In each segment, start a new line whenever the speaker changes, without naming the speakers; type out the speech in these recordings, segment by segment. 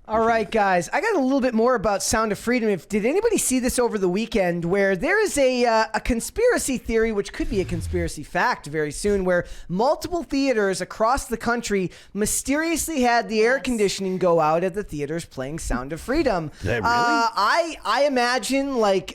All right, guys. I got a little bit more about Sound of Freedom. Did anybody see this over the weekend where there is a conspiracy theory, which could be a conspiracy fact very soon, where multiple theaters across the country mysteriously had the air conditioning go out at the theaters playing Sound of Freedom?
Is that really?
I imagine like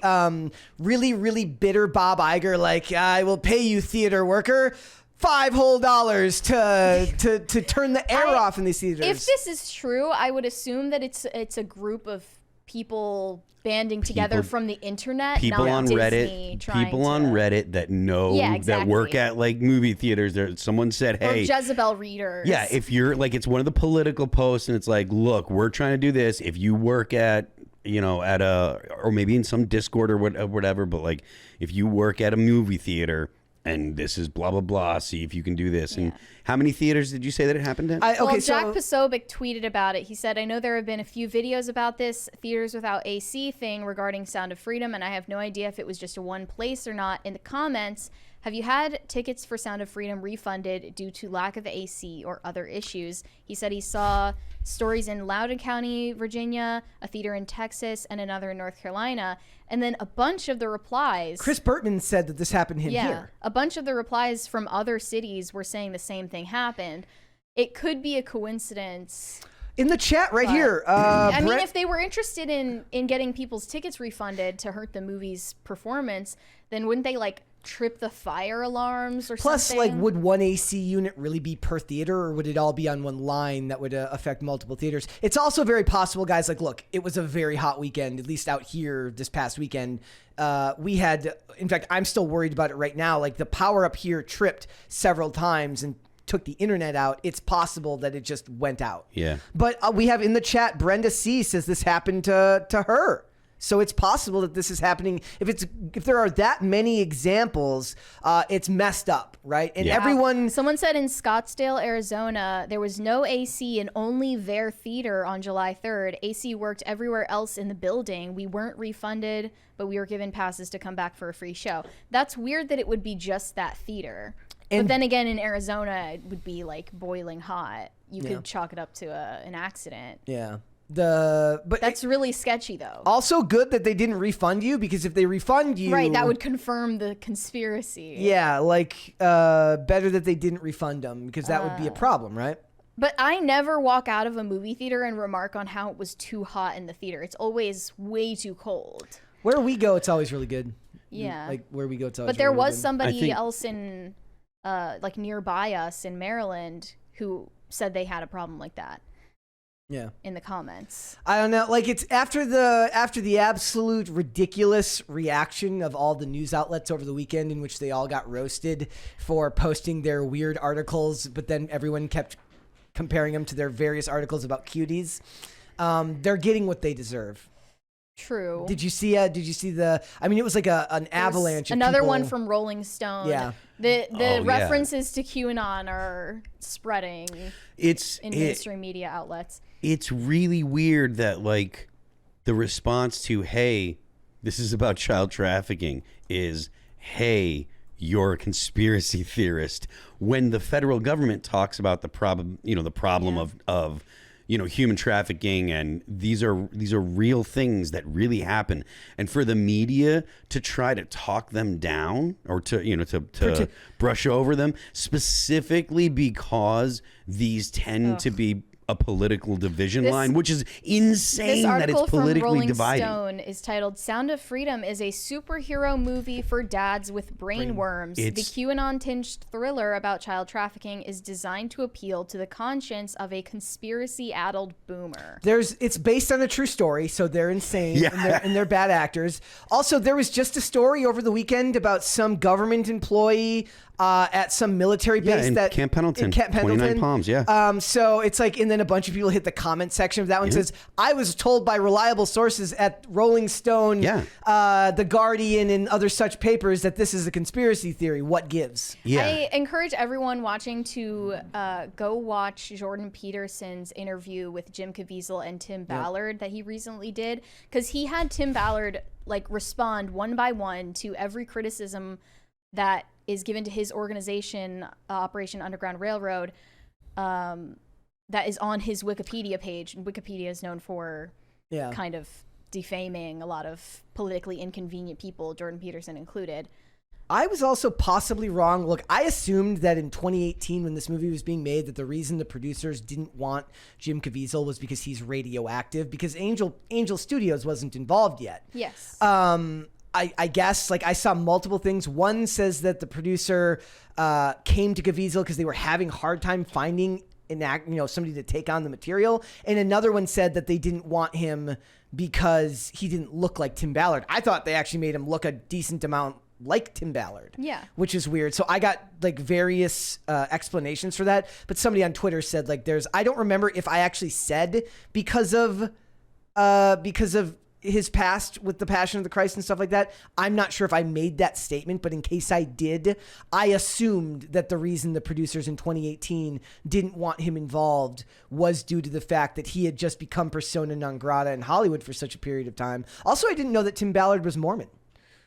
really, really bitter Bob Iger, like, I will pay you, theater worker, $5 whole to turn the air off in these theaters.
If this is true, I would assume that it's a group of people banding together from the internet.
People
not
on
Disney
Reddit that know that work at like movie theaters. Someone said, "Hey,
or Jezebel readers."
Yeah, if you're like, it's one of the political posts, and it's like, look, we're trying to do this. If you work at or maybe in some Discord or whatever, but like if you work at a movie theater. And this is blah, blah, blah. See if you can do this. And how many theaters did you say that it happened in?
Jack Posobiec tweeted about it. He said, I know there have been a few videos about this theaters without AC thing regarding Sound of Freedom, and I have no idea if it was just a one place or not. In the comments, have you had tickets for Sound of Freedom refunded due to lack of AC or other issues? He said he saw stories in Loudoun County, Virginia, a theater in Texas, and another in North Carolina. And then a bunch of the replies...
Chris Burton said that this happened here.
A bunch of the replies from other cities were saying the same thing happened. It could be a coincidence.
In the chat right here.
I mean, if they were interested in getting people's tickets refunded to hurt the movie's performance, then wouldn't they, like, trip the fire alarms or
Plus,
something?
like, would one AC unit really be per theater, or would it all be on one line that would affect multiple theaters? It's also very possible, guys, like, look, it was a very hot weekend, at least out here this past weekend. We had, in fact, I'm still worried about it right now. Like, the power up here tripped several times and took the internet out. It's possible that it just went out.
Yeah.
But we have in the chat, Brenda C says this happened to her. So it's possible that this is happening. If there are that many examples, it's messed up, right? And everyone...
Someone said in Scottsdale, Arizona, there was no AC in only their theater on July 3rd. AC worked everywhere else in the building. We weren't refunded, but we were given passes to come back for a free show. That's weird that it would be just that theater. But then again, in Arizona, it would be like boiling hot. You could chalk it up to an accident.
Yeah.
But that's really sketchy, though.
Also good that they didn't refund you, because if they refund you...
Right, that would confirm the conspiracy.
Yeah, like, better that they didn't refund them, because that would be a problem, right?
But I never walk out of a movie theater and remark on how it was too hot in the theater. It's always way too cold.
Where we go, it's always really good.
Yeah.
Like, where we go, it's always
But there
really
was
good.
somebody else in, like, nearby us in Maryland who said they had a problem like that.
Yeah.
In the comments.
I don't know. Like, it's after the absolute ridiculous reaction of all the news outlets over the weekend, in which they all got roasted for posting their weird articles, but then everyone kept comparing them to their various articles about cuties. They're getting what they deserve.
True.
Did you see the? I mean, it was like an avalanche. Of
another
people.
one from Rolling Stone.
Yeah.
The references to QAnon are spreading. In mainstream media outlets.
It's really weird that, like, the response to, hey, this is about child trafficking, is, hey, you're a conspiracy theorist, when the federal government talks about the problem, of human trafficking, and these are real things that really happen. And for the media to try to talk them down, or to brush over them, specifically because these tend to be a political division line, which is insane that it's politically dividing.
This article from Rolling Stone is titled "Sound of Freedom is a superhero movie for dads with brain worms. The QAnon-tinged thriller about child trafficking is designed to appeal to the conscience of a conspiracy-addled boomer."
It's based on a true story, so they're insane and they're bad actors. Also, there was just a story over the weekend about some government employee at some military base
in Camp Pendleton, 29 Palms,
so it's like, and then a bunch of people hit the comment section of that one, says, I was told by reliable sources at Rolling Stone, The Guardian, and other such papers that this is a conspiracy theory. What gives?
I encourage everyone watching to go watch Jordan Peterson's interview with Jim Caviezel and Tim Ballard that he recently did, because he had Tim Ballard like respond one by one to every criticism that is given to his organization, Operation Underground Railroad, that is on his Wikipedia page. Wikipedia is known for
Yeah.
kind of defaming a lot of politically inconvenient people, Jordan Peterson included.
I was also possibly wrong. Look, I assumed that in 2018, when this movie was being made, that the reason the producers didn't want Jim Caviezel was because he's radioactive, because Angel Studios wasn't involved yet.
Yes.
I guess, like, I saw multiple things. One says that the producer came to Caviezel because they were having a hard time finding somebody to take on the material. And another one said that they didn't want him because he didn't look like Tim Ballard. I thought they actually made him look a decent amount like Tim Ballard.
Yeah.
Which is weird. So I got like various explanations for that. But somebody on Twitter said like I don't remember if I actually said because of his past with the Passion of the Christ and stuff like that. I'm not sure if I made that statement, but in case I did, I assumed that the reason the producers in 2018 didn't want him involved was due to the fact that he had just become persona non grata in Hollywood for such a period of time. Also, I didn't know that Tim Ballard was Mormon.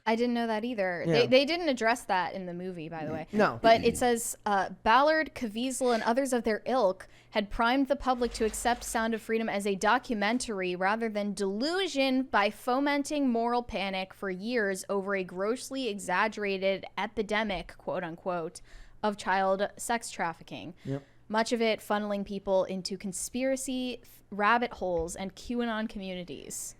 I didn't know that either.
Yeah.
They didn't address that in the movie, by the way.
No.
But it says Ballard, Caviezel, and others of their ilk had primed the public to accept Sound of Freedom as a documentary rather than delusion by fomenting moral panic for years over a grossly exaggerated epidemic, quote unquote, of child sex trafficking.
Yep.
Much of it funneling people into conspiracy rabbit holes and QAnon communities.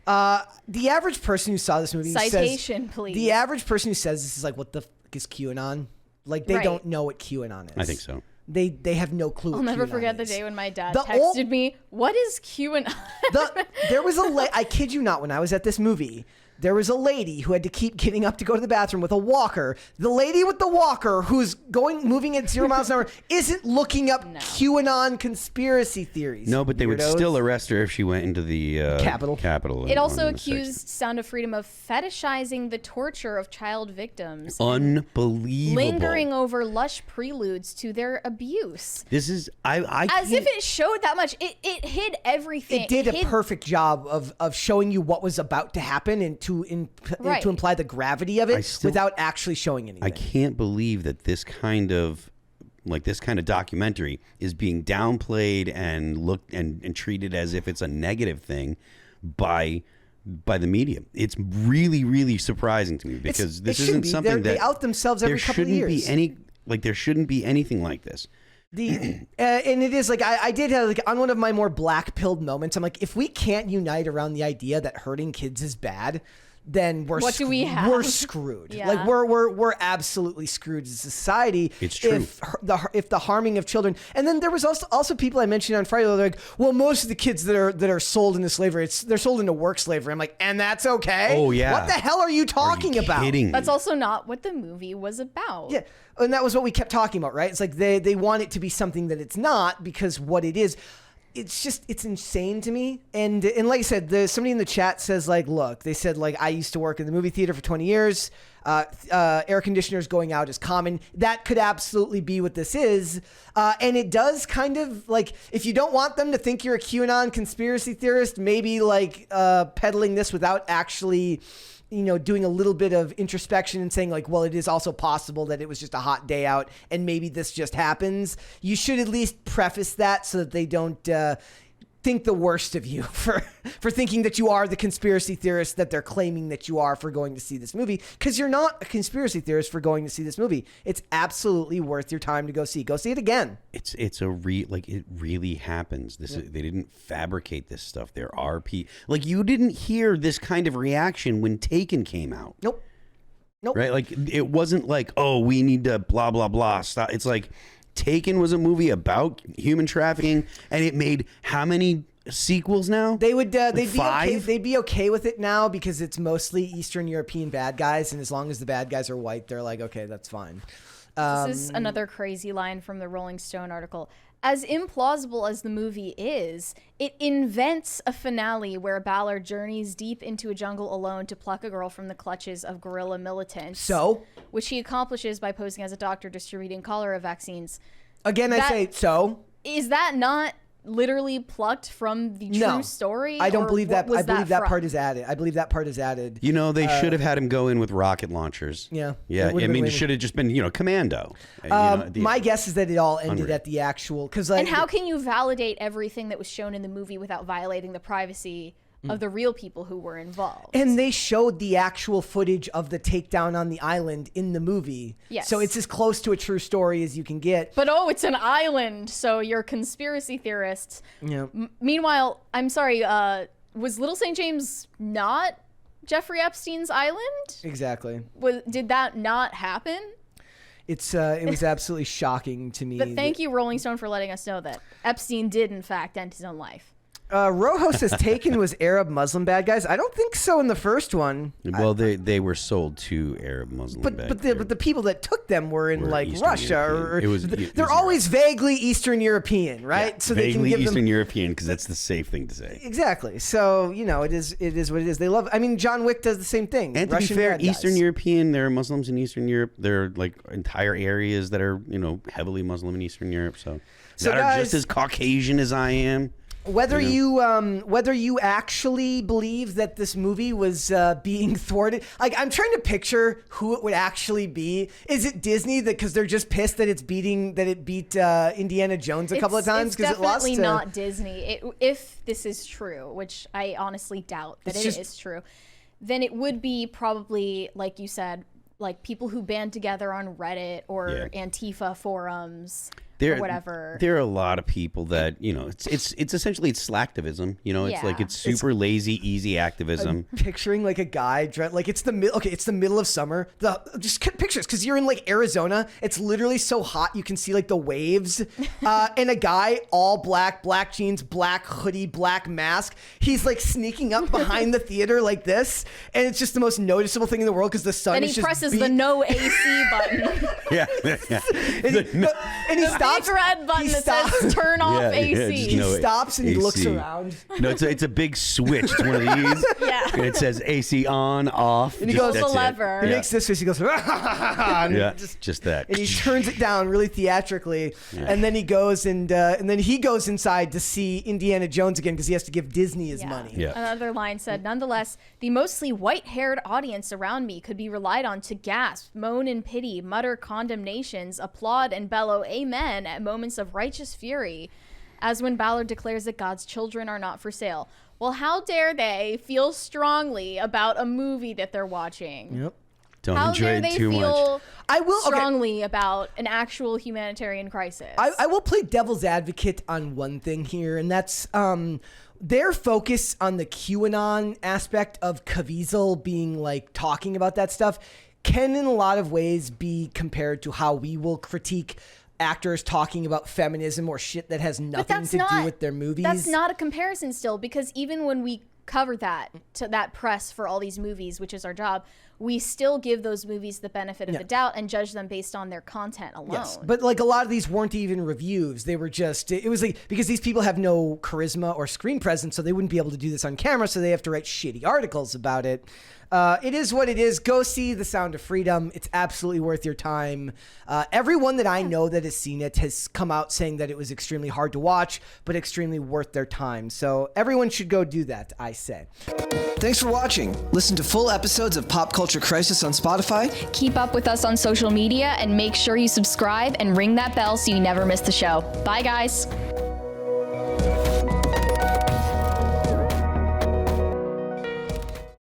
The average person who saw this movie
Citation,
says,
please.
The average person who says this is like, what the fuck is QAnon? Like, they
Right.
don't know what QAnon is.
I think so.
They have no clue.
I'll
what
never
QAnon
forget the
is.
day when my dad
The
texted me, "What is QAnon?"
There was I kid you not, when I was at this movie, there was a lady who had to keep getting up to go to the bathroom with a walker. The lady with the walker who's moving at 0 miles an hour isn't looking up QAnon conspiracy theories.
No, but they would
weirdos.
still arrest her if she went into the Capitol.
It also
on the 6th.
accused Sound of Freedom of fetishizing the torture of child victims,
Unbelievable.
lingering over lush preludes to their abuse.
This is I
As if it showed that much. It hid everything.
It did a
hid-
perfect job of showing you what was about to happen and to
Right.
imply the gravity of it
still-
without actually showing anything.
I can't believe that this kind of documentary is being downplayed and looked and treated as if it's a negative thing by the media. It's really, really surprising to me because this
it
isn't
shouldn't be.
something that
They out themselves every
there
couple of
shouldn't
years.
be there shouldn't be anything like this.
And it is like I did have like on one of my more black pilled moments. I'm like, if we can't unite around the idea that hurting kids is bad, then
What do we have?
We're screwed.
Yeah.
Like we're absolutely screwed as a society.
It's true.
If the harming of children, and then there was also people I mentioned on Friday. They're like, well, most of the kids that are sold into slavery, they're sold into work slavery. I'm like, and that's okay.
Oh, yeah.
What the hell are you talking about?
Kidding me?
That's also not what the movie was about.
Yeah, and that was what we kept talking about, right? It's like they want it to be something that it's not, because what it is, it's insane to me. And like I said, somebody in the chat says like, look, they said like, I used to work in the movie theater for 20 years. Air conditioners going out is common. That could absolutely be what this is. And it does kind of like, if you don't want them to think you're a QAnon conspiracy theorist, maybe like peddling this without actually, doing a little bit of introspection and saying like, well, it is also possible that it was just a hot day out and maybe this just happens. You should at least preface that so that they don't think the worst of you for thinking that you are the conspiracy theorist that they're claiming that you are for going to see this movie, because you're not a conspiracy theorist for going to see this movie. It's absolutely worth your time to go see it again.
It really happens. They didn't fabricate this stuff. There are people you didn't hear this kind of reaction when Taken came out.
Nope.
Right? Like it wasn't like, oh, we need to blah blah blah stop. It's like Taken was a movie about human trafficking, and it made how many sequels now?
They would
five?
they'd be okay with it now because it's mostly Eastern European bad guys, and as long as the bad guys are white, they're like, okay, that's fine.
This is another crazy line from the Rolling Stone article. As implausible as the movie is, it invents a finale where Ballard journeys deep into a jungle alone to pluck a girl from the clutches of guerrilla militants.
So?
Which he accomplishes by posing as a doctor distributing cholera vaccines.
Again, I say so.
Is that not literally plucked from the true story?
I don't
Or
believe
what
that.
was
I believe that
from?
part is added. I believe that part is added.
You know, they should have had him go in with rocket launchers.
Yeah.
Yeah.
It would've
I
been
mean,
way
it should have just been, commando.
My guess is that it all ended at the actual because
And how can you validate everything that was shown in the movie without violating the privacy of the real people who were involved?
And they showed the actual footage of the takedown on the island in the movie.
Yes.
So it's as close to a true story as you can get.
But it's an island, so you're conspiracy theorists.
Yeah.
Meanwhile, I'm sorry, was Little St. James not Jeffrey Epstein's island?
Exactly.
Did that not happen?
It was absolutely shocking to me.
But thank you, Rolling Stone, for letting us know that Epstein did, in fact, end his own life.
Rojo says Taken was Arab Muslim bad guys. I don't think so in the first one.
Well, they were sold to Arab Muslim.
But the people that took them were in like
Eastern
Russia
European.
they're always vaguely Eastern European, right?
Yeah,
so
vaguely
they can give
Eastern
them
European because that's the safe thing to say.
exactly. So it is what it is. They love. I mean, John Wick does the same thing.
And to
Russian
be fair,
bad guys.
Eastern European, there are Muslims in Eastern Europe. There are like entire areas that are heavily Muslim in Eastern Europe. So that are
guys,
just as Caucasian as I am.
Whether you actually believe that this movie was being thwarted, like I'm trying to picture who it would actually be. Is it Disney because they're just pissed that it beat Indiana Jones a couple of times because it lost?
It's definitely not Disney. If this is true, which I honestly doubt that it is true, then it would be probably, like you said, like people who band together on Reddit or Antifa forums. Or whatever.
There are a lot of people that it's essentially slacktivism. It's like it's super lazy, easy activism.
I'm picturing like a guy like it's the middle of summer. Just pictures because you're in like Arizona. It's literally so hot you can see like the waves. And a guy all black jeans, black hoodie, black mask. He's like sneaking up behind the theater like this, and it's just the most noticeable thing in the world because the sun.
And
is
he
just
presses the no AC button.
Yeah.
And he stops.
Big red button that says turn off AC.
He stops and he looks around.
No, it's a big switch. It's one of these.
Yeah.
And it says AC on, off.
And he goes
the lever.
He makes this face. He goes, and
just that.
And he turns it down really theatrically, and then he goes and then he goes inside to see Indiana Jones again because he has to give Disney his money.
Yeah.
Another line said, nonetheless, the mostly white-haired audience around me could be relied on to gasp, moan in pity, mutter condemnations, applaud and bellow amen at moments of righteous fury, as when Ballard declares that God's children are not for sale. Well, how dare they feel strongly about a movie that they're watching?
Yep.
Don't
How
enjoy
dare
it
they
too
feel
much.
I will
strongly about an actual humanitarian crisis?
I will play devil's advocate on one thing here, and that's their focus on the QAnon aspect of Caviezel being like talking about that stuff can in a lot of ways be compared to how we will critique actors talking about feminism or shit that has nothing to do with their movies.
That's not a comparison still, because even when we cover that to that press for all these movies, which is our job, we still give those movies the benefit of the doubt and judge them based on their content alone.
Yes, but like a lot of these weren't even reviews. They were just, it was like, because these people have no charisma or screen presence, so they wouldn't be able to do this on camera, so they have to write shitty articles about it. It is what it is. Go see The Sound of Freedom. It's absolutely worth your time. Everyone that I know that has seen it has come out saying that it was extremely hard to watch, but extremely worth their time. So everyone should go do that, I say. Thanks for watching. Listen to full episodes of Pop Culture Crisis on Spotify.
Keep up with us on social media and make sure you subscribe and ring that bell so you never miss the show. Bye, guys.